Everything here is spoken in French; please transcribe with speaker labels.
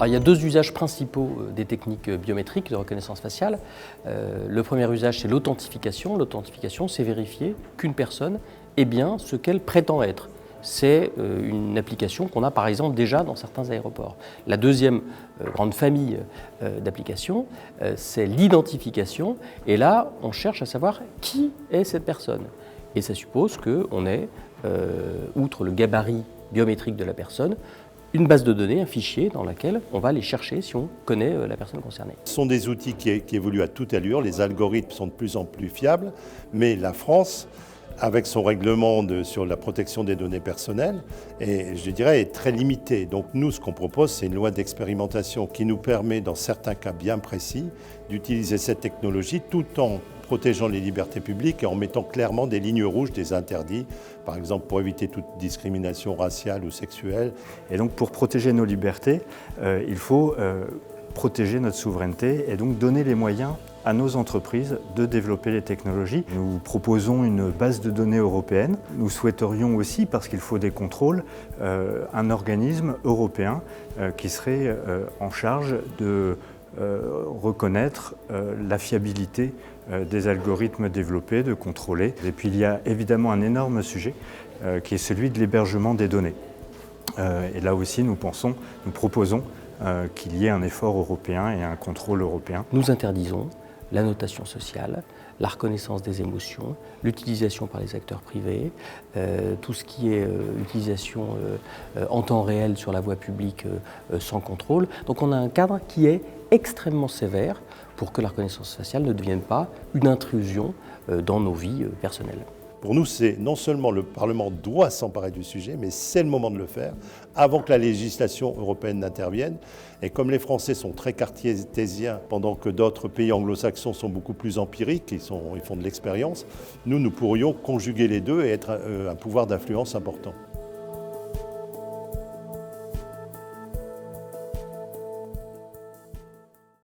Speaker 1: Alors, il y a deux usages principaux des techniques biométriques de reconnaissance faciale. Le premier usage, c'est l'authentification. L'authentification, c'est vérifier qu'une personne est bien ce qu'elle prétend être. C'est une application qu'on a par exemple déjà dans certains aéroports. La deuxième grande famille d'applications, c'est l'identification. Et là, on cherche à savoir qui est cette personne. Et ça suppose qu'on ait, outre le gabarit biométrique de la personne, une base de données, un fichier dans lequel on va aller chercher si on connaît la personne concernée.
Speaker 2: Ce sont des outils qui évoluent à toute allure, les algorithmes sont de plus en plus fiables, mais la France, avec son règlement sur la protection des données personnelles, je dirais, est très limitée. Donc nous, ce qu'on propose, c'est une loi d'expérimentation qui nous permet, dans certains cas bien précis, d'utiliser cette technologie tout en protégeant les libertés publiques et en mettant clairement des lignes rouges, des interdits, par exemple pour éviter toute discrimination raciale ou sexuelle.
Speaker 3: Et donc pour protéger nos libertés, il faut protéger notre souveraineté et donc donner les moyens à nos entreprises de développer les technologies. Nous proposons une base de données européenne. Nous souhaiterions aussi, parce qu'il faut des contrôles, un organisme européen qui serait en charge de reconnaître la fiabilité des algorithmes développés, de contrôler. Et puis il y a évidemment un énorme sujet qui est celui de l'hébergement des données. Et là aussi nous proposons qu'il y ait un effort européen et un contrôle européen.
Speaker 1: Nous interdisons la notation sociale, la reconnaissance des émotions, l'utilisation par les acteurs privés, tout ce qui est utilisation en temps réel sur la voie publique sans contrôle. Donc on a un cadre qui est extrêmement sévère pour que la reconnaissance faciale ne devienne pas une intrusion dans nos vies personnelles.
Speaker 2: Pour nous, c'est non seulement le Parlement doit s'emparer du sujet, mais c'est le moment de le faire avant que la législation européenne n'intervienne. Et comme les Français sont très cartésiens, pendant que d'autres pays anglo-saxons sont beaucoup plus empiriques, ils font de l'expérience, nous pourrions conjuguer les deux et être un pouvoir d'influence important.